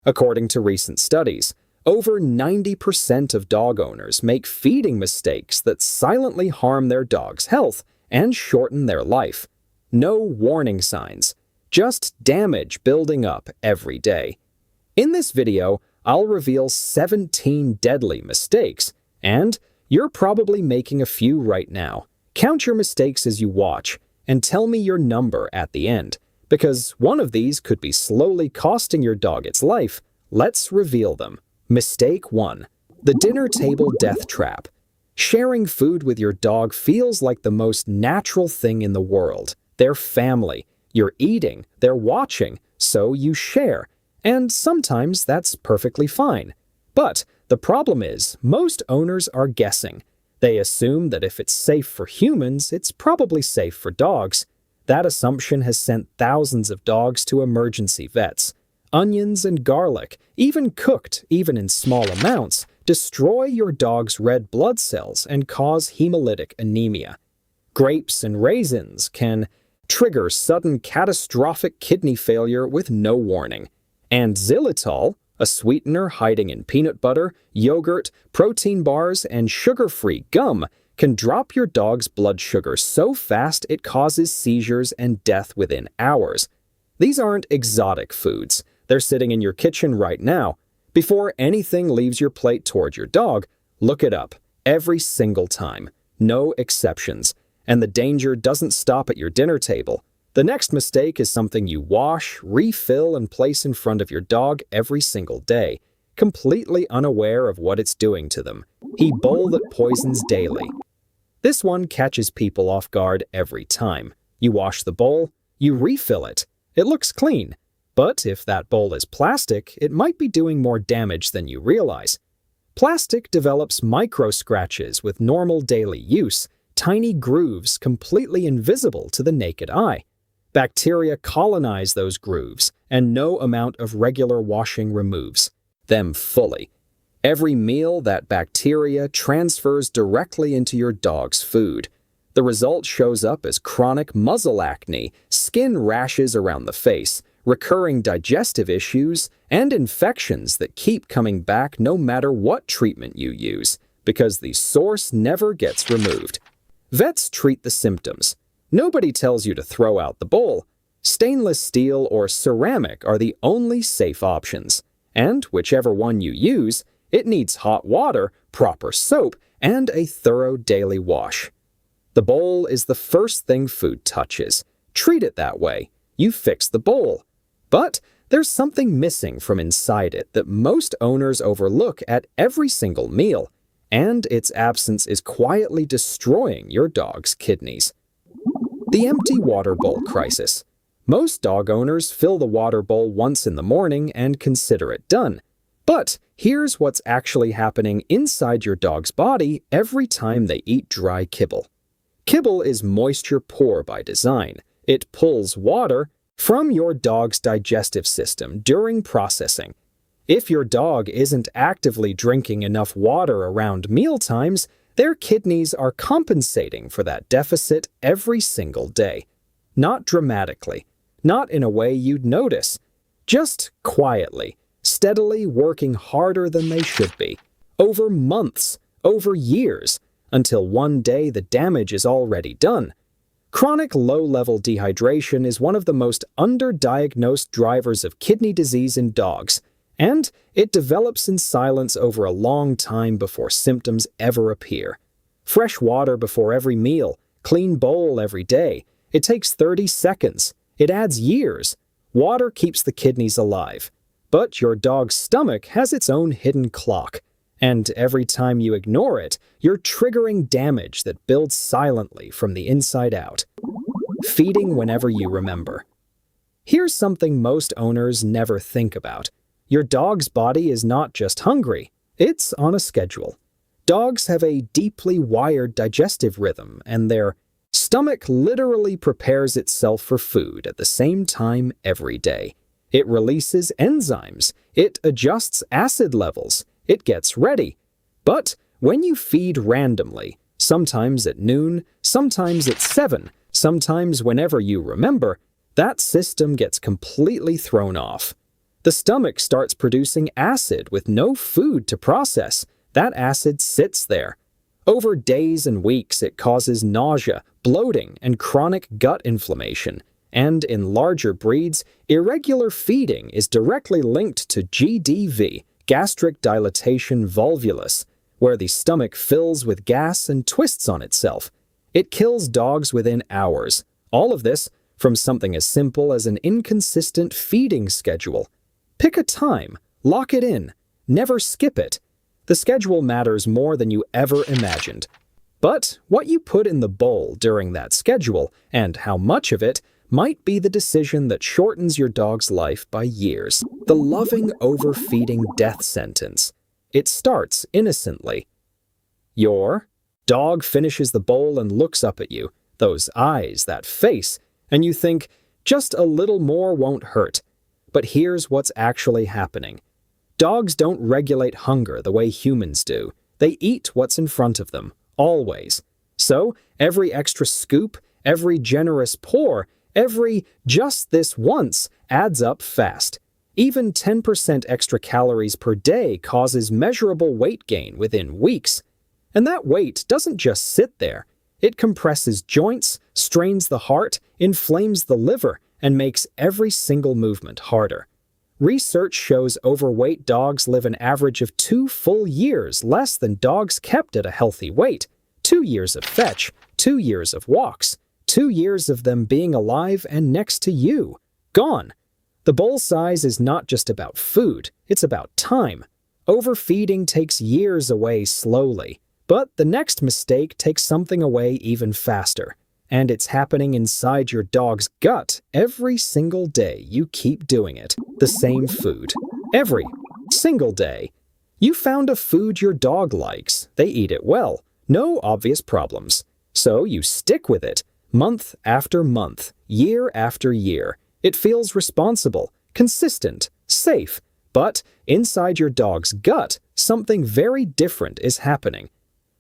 According to recent studies, over 90% of dog owners make feeding mistakes that silently harm their dog's health and shorten their life. No warning signs, just damage building up every day. In this video, I'll reveal 17 deadly mistakes, and you're probably making a few right now. Count your mistakes as you watch, and tell me your number at the end, because one of these could be slowly costing your dog its life. Let's reveal them. Mistake 1. The dinner table death trap. Sharing food with your dog feels like the most natural thing in the world. They're family. You're eating, they're watching, so you share. And sometimes that's perfectly fine. But the problem is, most owners are guessing. They assume that if it's safe for humans, it's probably safe for dogs. That assumption has sent thousands of dogs to emergency vets. Onions and garlic, even cooked, even in small amounts, destroy your dog's red blood cells and cause hemolytic anemia. Grapes and raisins can trigger sudden catastrophic kidney failure with no warning. And xylitol, a sweetener hiding in peanut butter, yogurt, protein bars, and sugar-free gum, can drop your dog's blood sugar so fast it causes seizures and death within hours. These aren't exotic foods. They're sitting in your kitchen right now. Before anything leaves your plate toward your dog, look it up, every single time. No exceptions. And the danger doesn't stop at your dinner table. The next mistake is something you wash, refill, and place in front of your dog every single day, completely unaware of what it's doing to them. He bowl that poisons daily. This one catches people off guard every time. You wash the bowl, you refill it. It looks clean. But if that bowl is plastic, it might be doing more damage than you realize. Plastic develops micro-scratches with normal daily use, tiny grooves completely invisible to the naked eye. Bacteria colonize those grooves, and no amount of regular washing removes them fully. Every meal, that bacteria transfers directly into your dog's food. The result shows up as chronic muzzle acne, skin rashes around the face, recurring digestive issues, and infections that keep coming back no matter what treatment you use, because the source never gets removed. Vets treat the symptoms. Nobody tells you to throw out the bowl. Stainless steel or ceramic are the only safe options, and whichever one you use, it needs hot water, proper soap, and a thorough daily wash. The bowl is the first thing food touches. Treat it that way. You fix the bowl. But there's something missing from inside it that most owners overlook at every single meal, and its absence is quietly destroying your dog's kidneys. The empty water bowl crisis. Most dog owners fill the water bowl once in the morning and consider it done. But here's what's actually happening inside your dog's body every time they eat dry kibble. Kibble is moisture poor by design. It pulls water from your dog's digestive system during processing. If your dog isn't actively drinking enough water around mealtimes, their kidneys are compensating for that deficit every single day. Not dramatically, not in a way you'd notice, just quietly, steadily working harder than they should be, over months, over years, until one day the damage is already done. Chronic low-level dehydration is one of the most underdiagnosed drivers of kidney disease in dogs, and it develops in silence over a long time before symptoms ever appear. Fresh water before every meal, clean bowl every day. It takes 30 seconds. It adds years. Water keeps the kidneys alive. But your dog's stomach has its own hidden clock, and every time you ignore it, you're triggering damage that builds silently from the inside out. Feeding whenever you remember. Here's something most owners never think about. Your dog's body is not just hungry, it's on a schedule. Dogs have a deeply wired digestive rhythm, and their stomach literally prepares itself for food at the same time every day. It releases enzymes, it adjusts acid levels, it gets ready. But when you feed randomly, sometimes at noon, sometimes at 7, sometimes whenever you remember, that system gets completely thrown off. The stomach starts producing acid with no food to process. That acid sits there. Over days and weeks, it causes nausea, bloating, and chronic gut inflammation. And in larger breeds, irregular feeding is directly linked to GDV, gastric dilatation volvulus, where the stomach fills with gas and twists on itself. It kills dogs within hours. All of this from something as simple as an inconsistent feeding schedule. Pick a time, lock it in, never skip it. The schedule matters more than you ever imagined. But what you put in the bowl during that schedule, and how much of it, might be the decision that shortens your dog's life by years. The loving overfeeding death sentence. It starts innocently. Your dog finishes the bowl and looks up at you, those eyes, that face, and you think, just a little more won't hurt. But here's what's actually happening. Dogs don't regulate hunger the way humans do. They eat what's in front of them, always. So, every extra scoop, every generous pour, every just this once adds up fast. Even 10% extra calories per day causes measurable weight gain within weeks. And that weight doesn't just sit there. It compresses joints, strains the heart, inflames the liver, and makes every single movement harder. Research shows overweight dogs live an average of 2 full years less than dogs kept at a healthy weight. 2 years of fetch, 2 years of walks, 2 years of them being alive and next to you. Gone. The bowl size is not just about food, it's about time. Overfeeding takes years away slowly, but the next mistake takes something away even faster. And it's happening inside your dog's gut every single day you keep doing it. The same food. Every single day. You found a food your dog likes. They eat it well. No obvious problems. So you stick with it. Month after month. Year after year. It feels responsible, consistent, safe. But inside your dog's gut, something very different is happening.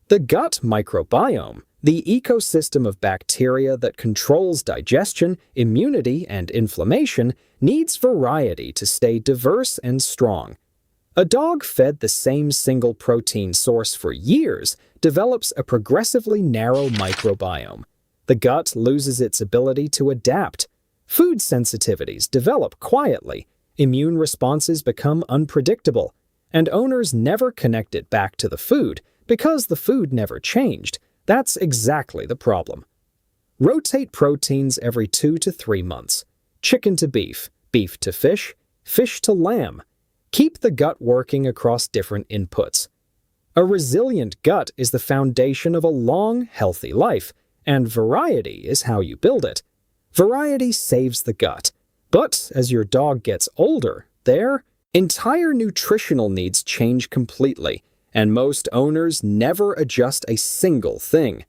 The gut microbiome, the ecosystem of bacteria that controls digestion, immunity, and inflammation, needs variety to stay diverse and strong. A dog fed the same single protein source for years develops a progressively narrow microbiome. The gut loses its ability to adapt. Food sensitivities develop quietly, immune responses become unpredictable, and owners never connect it back to the food because the food never changed. That's exactly the problem. Rotate proteins every 2 to 3 months. Chicken to beef, beef to fish, fish to lamb. Keep the gut working across different inputs. A resilient gut is the foundation of a long, healthy life, and variety is how you build it. Variety saves the gut. But as your dog gets older, their entire nutritional needs change completely, and most owners never adjust a single thing.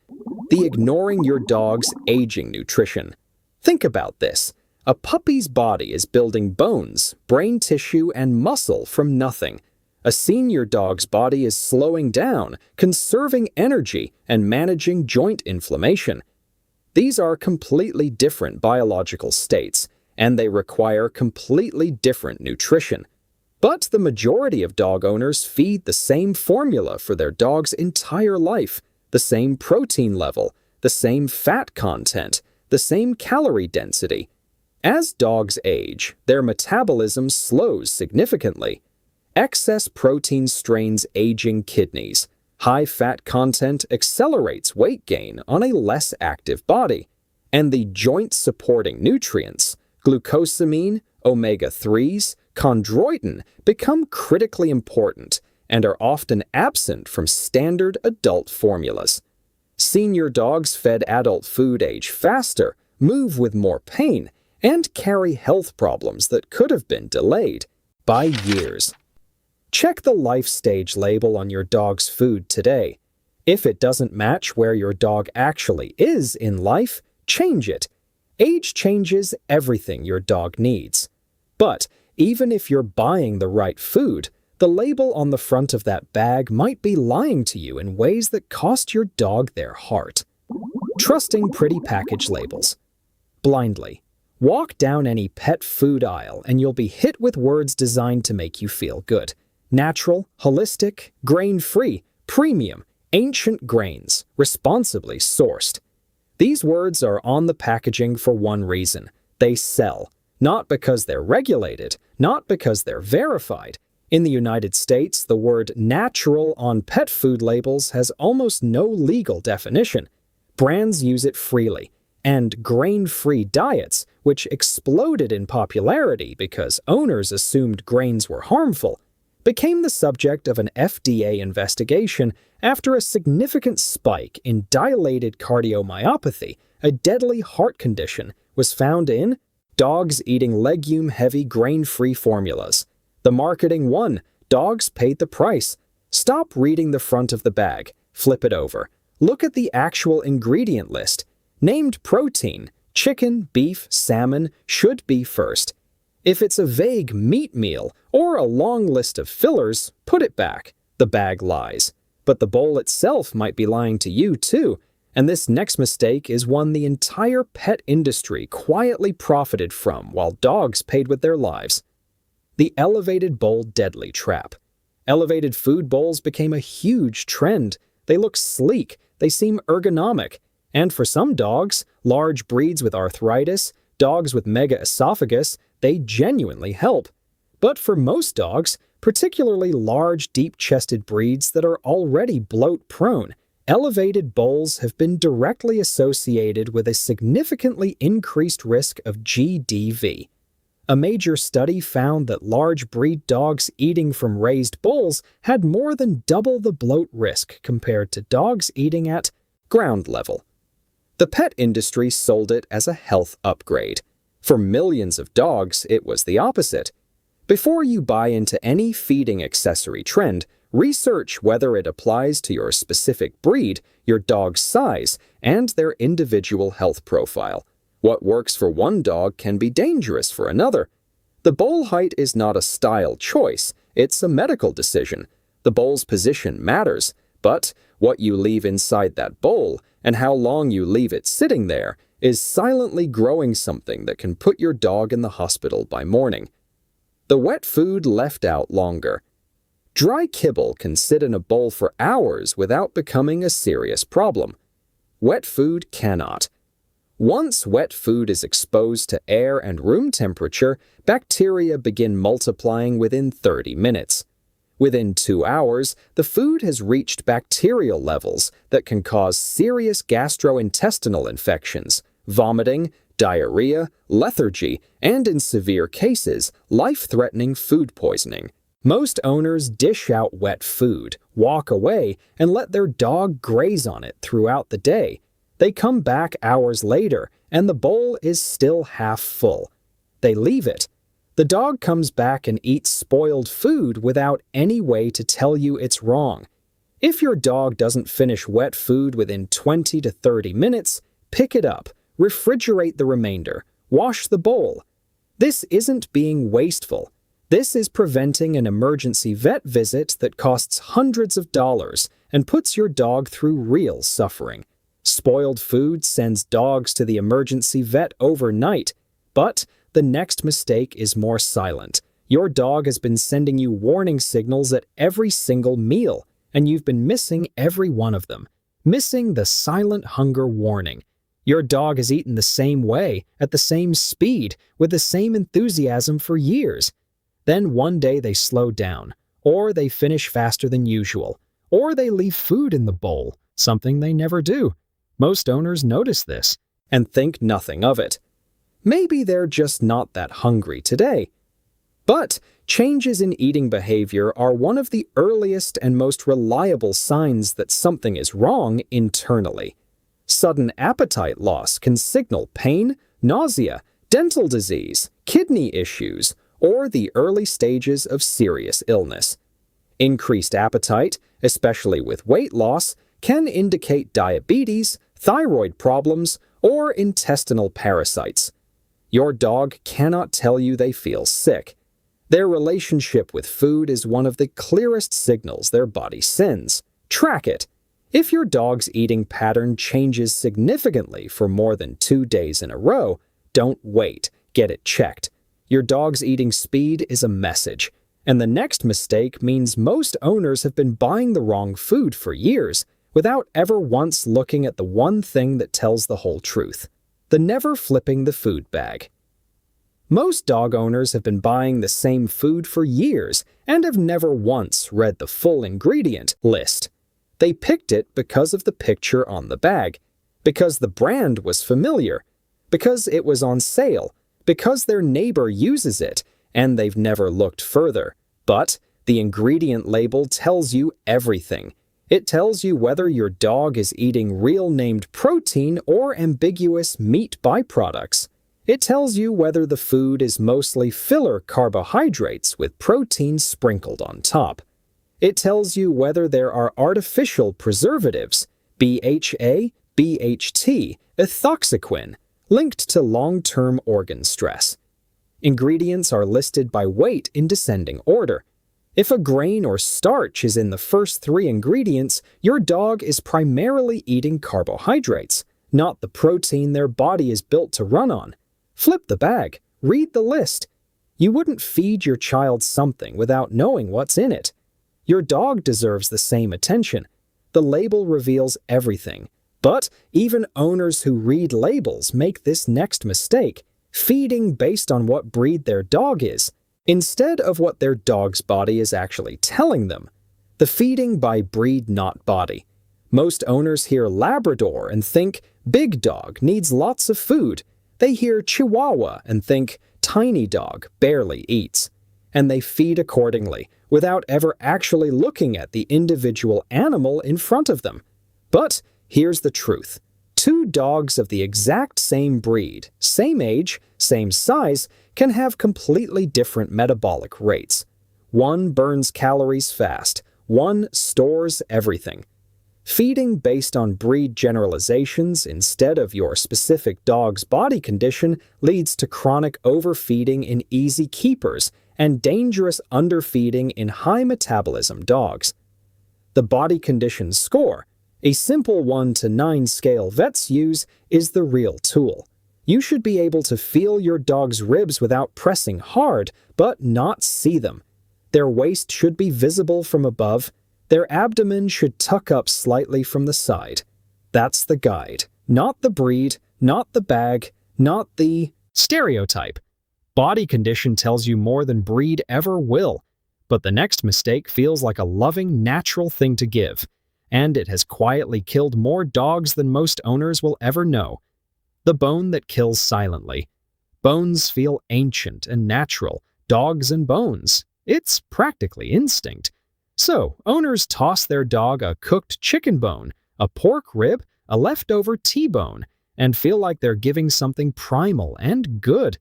The ignoring your dog's aging nutrition. Think about this. A puppy's body is building bones, brain tissue, and muscle from nothing. A senior dog's body is slowing down, conserving energy, and managing joint inflammation. These are completely different biological states, and they require completely different nutrition. But the majority of dog owners feed the same formula for their dog's entire life, the same protein level, the same fat content, the same calorie density. As dogs age, their metabolism slows significantly. Excess protein strains aging kidneys. High fat content accelerates weight gain on a less active body. And the joint-supporting nutrients, glucosamine, omega-3s, chondroitin, become critically important and are often absent from standard adult formulas. Senior dogs fed adult food age faster, move with more pain, and carry health problems that could have been delayed by years. Check the life stage label on your dog's food today. If it doesn't match where your dog actually is in life, change it. Age changes everything your dog needs. But even if you're buying the right food, the label on the front of that bag might be lying to you in ways that cost your dog their heart. Trusting pretty package labels. Blindly. Walk down any pet food aisle and you'll be hit with words designed to make you feel good. Natural, holistic, grain-free, premium, ancient grains, responsibly sourced. These words are on the packaging for one reason. They sell. Not because they're regulated, not because they're verified. In the United States, the word natural on pet food labels has almost no legal definition. Brands use it freely. And grain-free diets, which exploded in popularity because owners assumed grains were harmful, became the subject of an FDA investigation after a significant spike in dilated cardiomyopathy, a deadly heart condition, was found in dogs eating legume-heavy grain-free formulas. The marketing won. Dogs paid the price. Stop reading the front of the bag. Flip it over. Look at the actual ingredient list. Named protein, chicken, beef, salmon should be first. If it's a vague meat meal or a long list of fillers, put it back. The bag lies. But the bowl itself might be lying to you too. And this next mistake is one the entire pet industry quietly profited from while dogs paid with their lives. The elevated bowl deadly trap. Elevated food bowls became a huge trend. They look sleek. They seem ergonomic. And for some dogs, large breeds with arthritis, dogs with megaesophagus, they genuinely help. But for most dogs, particularly large, deep-chested breeds that are already bloat-prone, elevated bowls have been directly associated with a significantly increased risk of GDV. A major study found that large breed dogs eating from raised bowls had more than double the bloat risk compared to dogs eating at ground level. The pet industry sold it as a health upgrade. For millions of dogs, it was the opposite. Before you buy into any feeding accessory trend, research whether it applies to your specific breed, your dog's size, and their individual health profile. What works for one dog can be dangerous for another. The bowl height is not a style choice, it's a medical decision. The bowl's position matters, but what you leave inside that bowl and how long you leave it sitting there is silently growing something that can put your dog in the hospital by morning. The wet food left out longer. Dry kibble can sit in a bowl for hours without becoming a serious problem. Wet food cannot. Once wet food is exposed to air and room temperature, bacteria begin multiplying within 30 minutes. Within 2 hours, the food has reached bacterial levels that can cause serious gastrointestinal infections, vomiting, diarrhea, lethargy, and in severe cases, life-threatening food poisoning. Most owners dish out wet food, walk away, and let their dog graze on it throughout the day. They come back hours later, and the bowl is still half full. They leave it. The dog comes back and eats spoiled food without any way to tell you it's wrong. If your dog doesn't finish wet food within 20 to 30 minutes, pick it up, refrigerate the remainder, wash the bowl. This isn't being wasteful. This is preventing an emergency vet visit that costs hundreds of dollars and puts your dog through real suffering. Spoiled food sends dogs to the emergency vet overnight, but the next mistake is more silent. Your dog has been sending you warning signals at every single meal, and you've been missing every one of them. Missing the silent hunger warning. Your dog has eaten the same way, at the same speed, with the same enthusiasm for years. Then one day they slow down, or they finish faster than usual, or they leave food in the bowl, something they never do. Most owners notice this and think nothing of it. Maybe they're just not that hungry today. But changes in eating behavior are one of the earliest and most reliable signs that something is wrong internally. Sudden appetite loss can signal pain, nausea, dental disease, kidney issues, or the early stages of serious illness. Increased appetite, especially with weight loss, can indicate diabetes, thyroid problems, or intestinal parasites. Your dog cannot tell you they feel sick. Their relationship with food is one of the clearest signals their body sends. Track it. If your dog's eating pattern changes significantly for more than 2 days in a row, Don't wait. Get it checked. Your dog's eating speed is a message. And the next mistake means most owners have been buying the wrong food for years without ever once looking at the one thing that tells the whole truth: the never flipping the food bag. Most dog owners have been buying the same food for years and have never once read the full ingredient list. They picked it because of the picture on the bag, because the brand was familiar, because it was on sale, because their neighbor uses it, and they've never looked further. But the ingredient label tells you everything. It tells you whether your dog is eating real named protein or ambiguous meat byproducts. It tells you whether the food is mostly filler carbohydrates with protein sprinkled on top. It tells you whether there are artificial preservatives, BHA, BHT, ethoxyquin, linked to long-term organ stress. Ingredients are listed by weight in descending order. If a grain or starch is in the first 3 ingredients, your dog is primarily eating carbohydrates, not the protein their body is built to run on. Flip the bag. Read the list. You wouldn't feed your child something without knowing what's in it. Your dog deserves the same attention. The label reveals everything. But even owners who read labels make this next mistake, feeding based on what breed their dog is, instead of what their dog's body is actually telling them. The feeding by breed, not body. Most owners hear Labrador and think big dog needs lots of food. They hear Chihuahua and think tiny dog barely eats. And they feed accordingly, without ever actually looking at the individual animal in front of them. But here's the truth. 2 dogs of the exact same breed, same age, same size, can have completely different metabolic rates. One burns calories fast, one stores everything. Feeding based on breed generalizations instead of your specific dog's body condition leads to chronic overfeeding in easy keepers and dangerous underfeeding in high-metabolism dogs. The body condition score, a simple 1 to 9 scale vets use, is the real tool. You should be able to feel your dog's ribs without pressing hard, but not see them. Their waist should be visible from above. Their abdomen should tuck up slightly from the side. That's the guide. Not the breed, not the bag, not the stereotype. Body condition tells you more than breed ever will. But the next mistake feels like a loving, natural thing to give. And it has quietly killed more dogs than most owners will ever know. The bone that kills silently. Bones feel ancient and natural. Dogs and bones. It's practically instinct. So, owners toss their dog a cooked chicken bone, a pork rib, a leftover T-bone, and feel like they're giving something primal and good.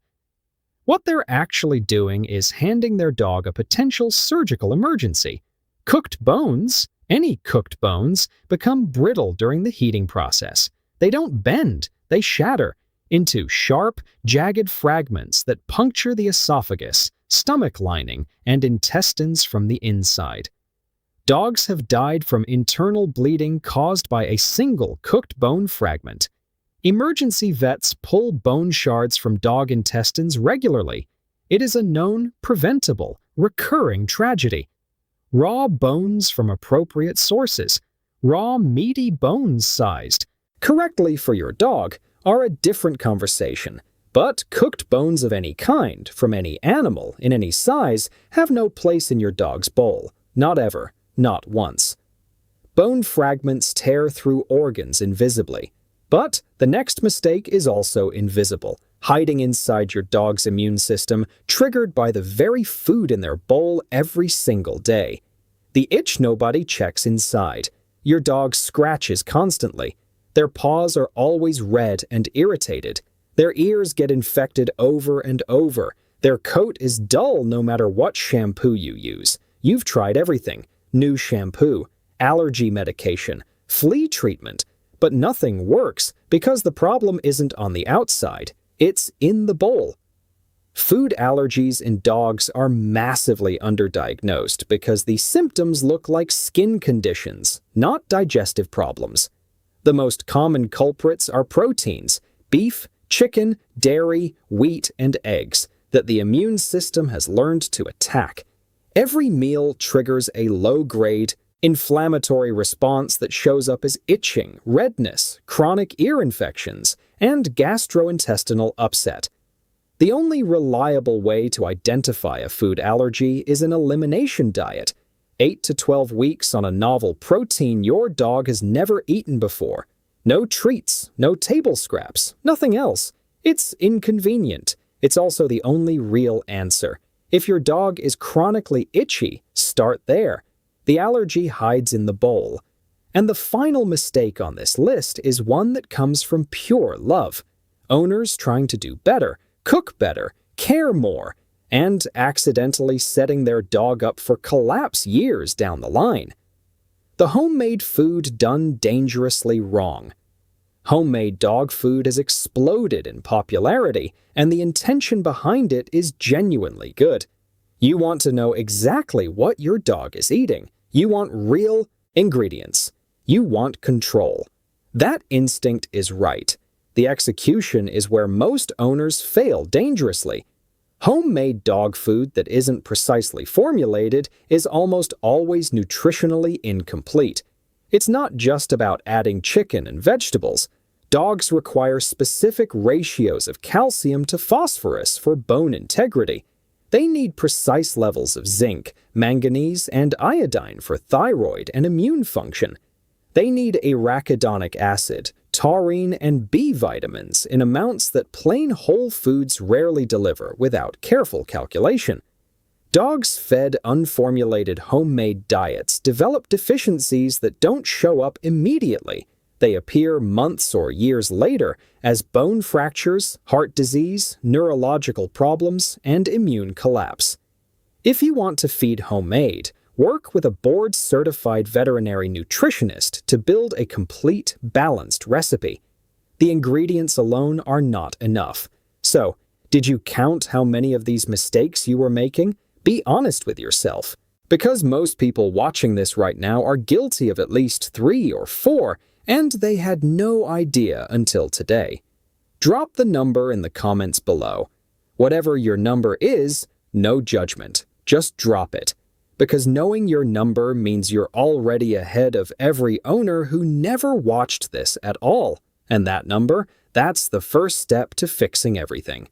What they're actually doing is handing their dog a potential surgical emergency. Cooked bones, any cooked bones, become brittle during the heating process. They don't bend, they shatter into sharp, jagged fragments that puncture the esophagus, stomach lining, and intestines from the inside. Dogs have died from internal bleeding caused by a single cooked bone fragment. Emergency vets pull bone shards from dog intestines regularly. It is a known, preventable, recurring tragedy. Raw bones from appropriate sources, raw meaty bones sized, correctly for your dog, are a different conversation. But cooked bones of any kind, from any animal, in any size, have no place in your dog's bowl. Not ever. Not once. Bone fragments tear through organs invisibly. But the next mistake is also invisible, hiding inside your dog's immune system, triggered by the very food in their bowl every single day. The itch nobody checks inside. Your dog scratches constantly. Their paws are always red and irritated. Their ears get infected over and over. Their coat is dull no matter what shampoo you use. You've tried everything. New shampoo, allergy medication, flea treatment, but nothing works because the problem isn't on the outside, it's in the bowl. Food allergies in dogs are massively underdiagnosed because the symptoms look like skin conditions, not digestive problems. The most common culprits are proteins: beef, chicken, dairy, wheat, and eggs that the immune system has learned to attack. Every meal triggers a low-grade, inflammatory response that shows up as itching, redness, chronic ear infections, and gastrointestinal upset. The only reliable way to identify a food allergy is an elimination diet. 8 to 12 weeks on a novel protein your dog has never eaten before. No treats, no table scraps, nothing else. It's inconvenient. It's also the only real answer. If your dog is chronically itchy, start there. The allergy hides in the bowl. And the final mistake on this list is one that comes from pure love. Owners trying to do better, cook better, care more, and accidentally setting their dog up for collapse years down the line. The homemade food done dangerously wrong. Homemade dog food has exploded in popularity, and the intention behind it is genuinely good. You want to know exactly what your dog is eating. You want real ingredients. You want control. That instinct is right. The execution is where most owners fail dangerously. Homemade dog food that isn't precisely formulated is almost always nutritionally incomplete. It's not just about adding chicken and vegetables. Dogs require specific ratios of calcium to phosphorus for bone integrity. They need precise levels of zinc, manganese, and iodine for thyroid and immune function. They need arachidonic acid, taurine, and B vitamins in amounts that plain whole foods rarely deliver without careful calculation. Dogs fed unformulated homemade diets develop deficiencies that don't show up immediately. They appear months or years later as bone fractures, heart disease, neurological problems, and immune collapse. If you want to feed homemade, work with a board-certified veterinary nutritionist to build a complete, balanced recipe. The ingredients alone are not enough. So, did you count how many of these mistakes you were making? Be honest with yourself. Because most people watching this right now are guilty of at least 3 or 4, and they had no idea until today. Drop the number in the comments below. Whatever your number is, no judgment. Just drop it. Because knowing your number means you're already ahead of every owner who never watched this at all. And that number, that's the first step to fixing everything.